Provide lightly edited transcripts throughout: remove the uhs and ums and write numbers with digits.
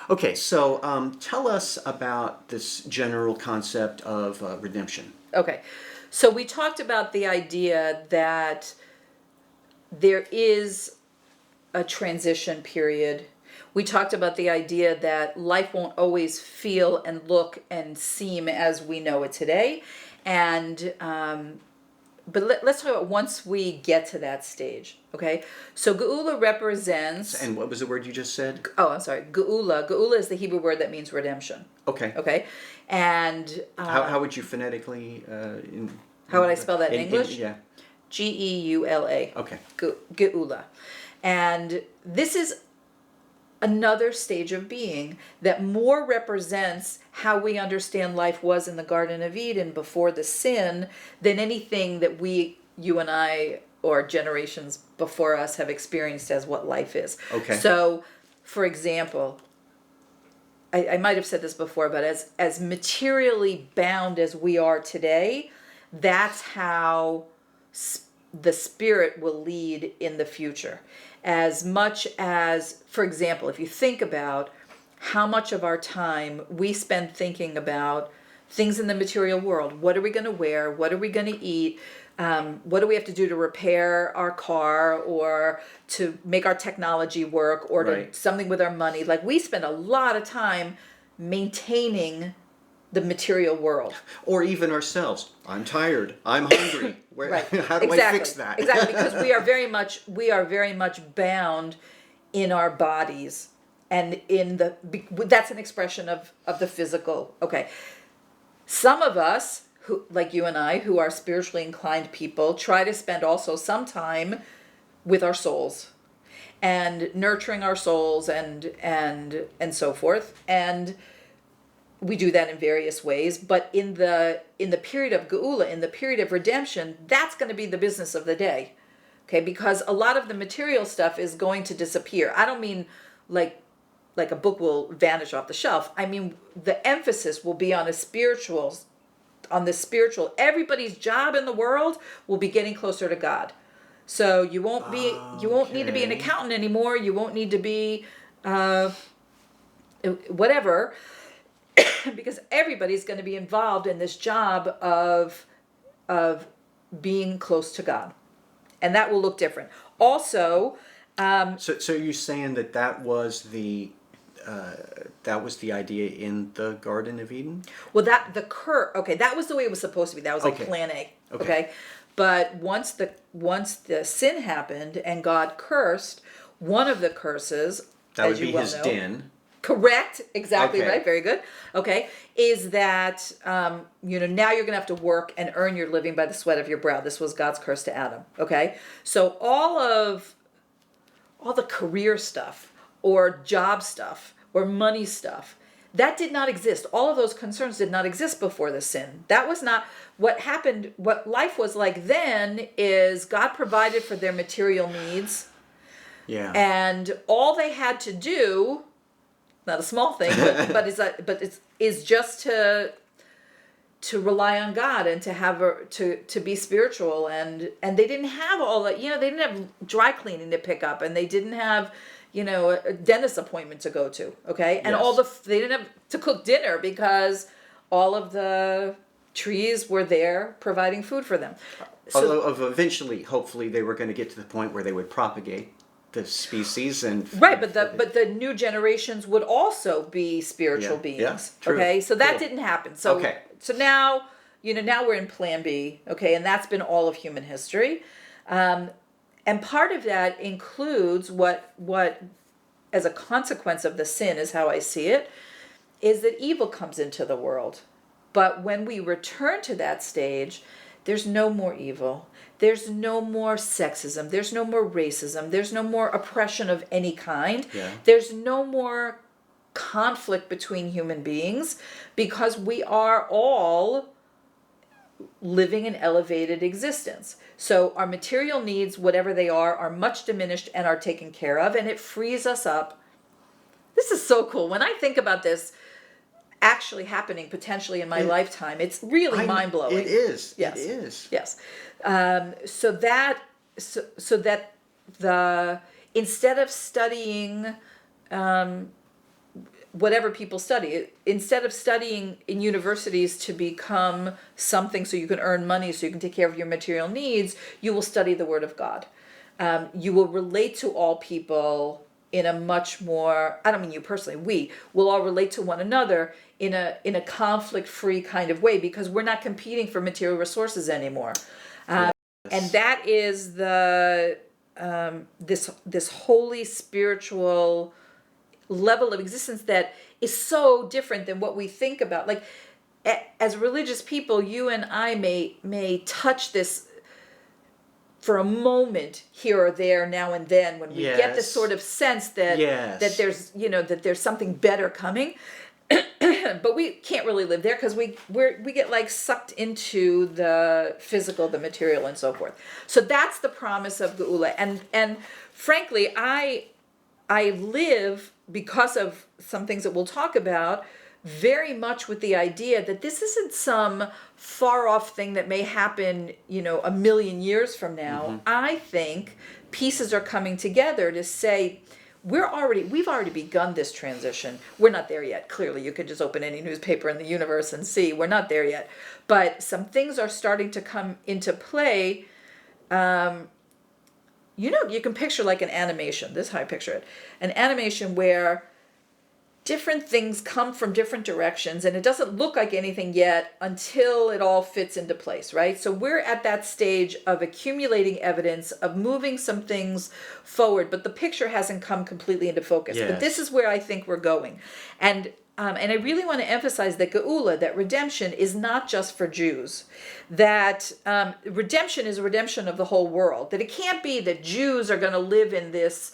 Okay, so tell us about this general concept of redemption. Okay. So we talked about the idea that there is a transition period. We talked about the idea that life won't always feel and look and seem as we know it today. And let's talk about once we get to that stage. Okay, so Geula represents. And what was the word you just said? Oh, I'm sorry. Geula. Geula is the Hebrew word that means redemption. Okay. Okay, and How would you phonetically? How would I spell that in English? Yeah. Geula. Okay. Geula. And this is another stage of being that more represents how we understand life was in the Garden of Eden before the sin than anything that you and I, or generations before us have experienced as what life is. Okay. So, for example, I might have said this before, but as materially bound as we are today, that's how the spirit will lead in the future. As much as, for example, if you think about how much of our time we spend thinking about things in the material world, what are we going to wear? What are we going to eat? What do we have to do to repair our car or to make our technology work or to something with our money? Like, we spend a lot of time maintaining the material world. Or even ourselves. I'm tired. I'm hungry. Right. How do I fix that? Exactly, because we are very much bound in our bodies, and that's an expression of the physical. Okay. Some of us, who, like you and I, who are spiritually inclined people, try to spend also some time with our souls and nurturing our souls and so forth. And we do that in various ways, but in the period of Geula, in the period of redemption, that's going to be the business of the day. Okay, because a lot of the material stuff is going to disappear. I don't mean like a book will vanish off the shelf. I mean, the emphasis will be on the spiritual. Everybody's job in the world will be getting closer to God. So you won't need to be an accountant anymore. You won't need to be whatever, because everybody's going to be involved in this job of being close to God, and that will look different. Also, so you're saying that was the idea in the Garden of Eden? Well, that was the way it was supposed to be. That was like plan A. Okay. But once the sin happened and God cursed, one of the curses, that as would be you well his know, den. Correct. Exactly Okay. right. Very good. Okay. Is that, now you're going to have to work and earn your living by the sweat of your brow. This was God's curse to Adam. Okay. So all the career stuff or job stuff or money stuff, that did not exist. All of those concerns did not exist before the sin. That was not what happened. What life was like then is God provided for their material needs. Yeah. And all they had to do, not a small thing, but it's just to rely on God and to be spiritual, and they didn't have all that. They didn't have dry cleaning to pick up, and they didn't have a dentist appointment to go to. Okay, and they didn't have to cook dinner because all of the trees were there providing food for them. Although eventually, hopefully, they were going to get to the point where they would propagate the species and but the new generations would also be spiritual beings. Yeah, true. Okay, so that didn't happen. So now now we're in plan B. Okay, and that's been all of human history, and part of that includes what as a consequence of the sin, is how I see it, is that evil comes into the world. But when we return to that stage, there's no more evil. There's no more sexism. There's no more racism. There's no more oppression of any kind. Yeah. There's no more conflict between human beings, because we are all living an elevated existence. So our material needs, whatever they are much diminished and are taken care of, and it frees us up. This is so cool. When I think about this actually happening potentially in my lifetime, it's really mind-blowing. It is. Yes. It is. Yes. So that instead of studying whatever people study. Instead of studying in universities to become something so you can earn money, so you can take care of your material needs, you will study the Word of God. You will relate to all people in a much more, I don't mean you personally, we will all relate to one another in a conflict-free kind of way, because we're not competing for material resources anymore. And that is the this holy spiritual level of existence that is so different than what we think about. Like, as religious people, you and I may touch this for a moment here or there, now and then, when we get this sort of sense that that there's that there's something better coming. But we can't really live there, because we get like sucked into the physical, the material, and so forth. So that's the promise of Geula. And frankly, I live, because of some things that we'll talk about, very much with the idea that this isn't some far off thing that may happen, a million years from now. I think pieces are coming together to say, we've already begun this transition. We're not there yet. Clearly, you could just open any newspaper in the universe and see we're not there yet. But some things are starting to come into play. You can picture like an animation. This is how I picture it. An animation where different things come from different directions, and it doesn't look like anything yet until it all fits into place, right? So we're at that stage of accumulating evidence, of moving some things forward, but the picture hasn't come completely into focus. But this is where I think we're going. And I really want to emphasize that Geula, that redemption, is not just for Jews. That redemption is a redemption of the whole world. That it can't be that Jews are going to live in this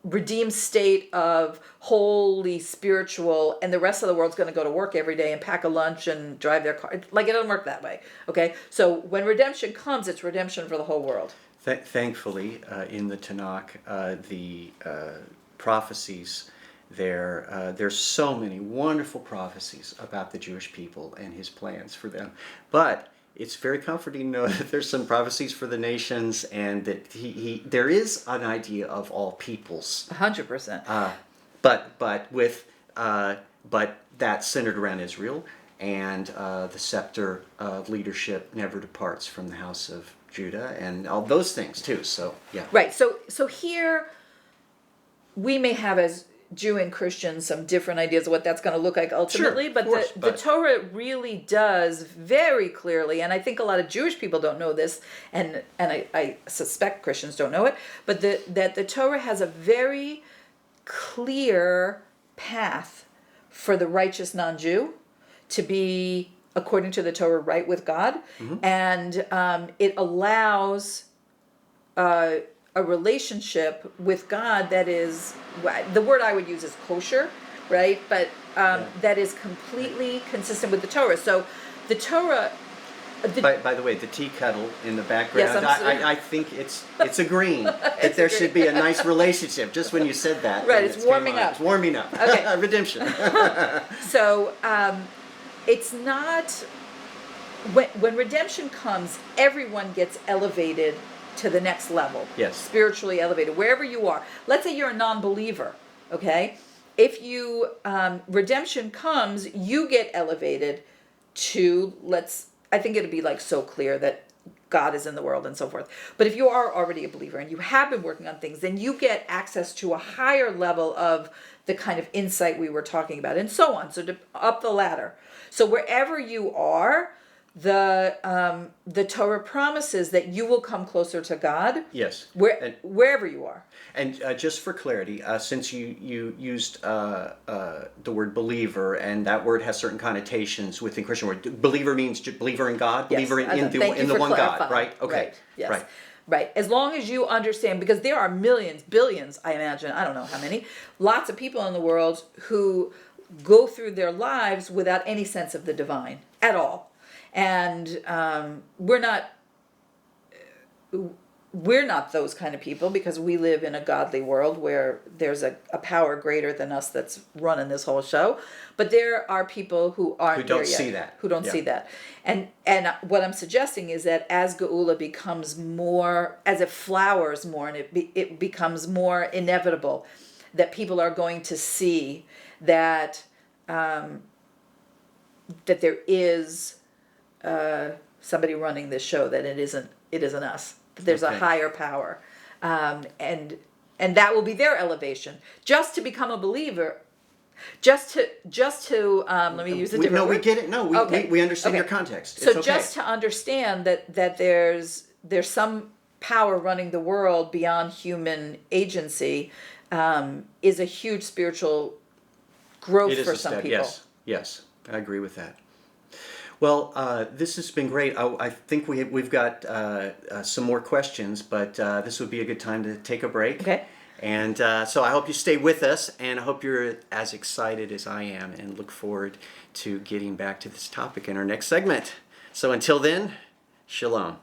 redeemed state of holy spiritual, and the rest of the world's going to go to work every day and pack a lunch and drive their car. Like, it doesn't work that way. Okay, so when redemption comes, it's redemption for the whole world. Thankfully, in the Tanakh, the prophecies there's so many wonderful prophecies about the Jewish people and his plans for them. But it's very comforting to know that there's some prophecies for the nations, and that there is an idea of all peoples. 100%. But that's centered around Israel, and the scepter of leadership never departs from the house of Judah, and all those things too. So yeah. Right. So here we may have, as Jew and Christians, some different ideas of what that's going to look like ultimately, Sure, but the Torah really does very clearly, and I think a lot of Jewish people don't know this, and I suspect Christians don't know it, but that the Torah has a very clear path for the righteous non-Jew to be, according to the Torah, right with God, and it allows a relationship with God that is, the word I would use is kosher, right? But that is completely consistent with the Torah. So the Torah... By the way, the tea kettle in the background, yes, I think it's agreeing that there should be a nice relationship. Just when you said that. Right, it's warming up. It's warming up. Okay. Redemption. So it's not... When redemption comes, everyone gets elevated to the next level. Yes. Spiritually elevated, wherever you are. Let's say you're a non-believer, okay? If you, redemption comes, you get elevated to, I think it'd be like so clear that God is in the world and so forth. But if you are already a believer and you have been working on things, then you get access to a higher level of the kind of insight we were talking about, and so on. So up the ladder. So wherever you are, the Torah promises that you will come closer to God. Yes. Wherever you are. And just for clarity, since you used the word believer, and that word has certain connotations within Christian word. Believer means believer in God, yes, believer in the one God, right? Okay. Right. Yes. Right. As long as you understand, because there are millions, billions, I imagine, I don't know how many, lots of people in the world who go through their lives without any sense of the divine at all. And we're not those kind of people, because we live in a godly world where there's a power greater than us that's running this whole show. But there are people who aren't there yet, who don't see that. And what I'm suggesting is that as Geula becomes more, as it flowers more, and it becomes more inevitable, that people are going to see that that there is somebody running this show, that it isn't us. That there's a Okay. higher power, and that will be their elevation. Just to become a believer, just to let me use a different No, we word. get it. No, Okay. we understand Okay. your context. So It's okay. just to understand that there's some power running the world beyond human agency is a huge spiritual growth It is for a some step. people. Yes, yes, I agree with that. Well, this has been great. I think we've got some more questions, but this would be a good time to take a break. Okay. And so I hope you stay with us, and I hope you're as excited as I am, and look forward to getting back to this topic in our next segment. So until then, shalom.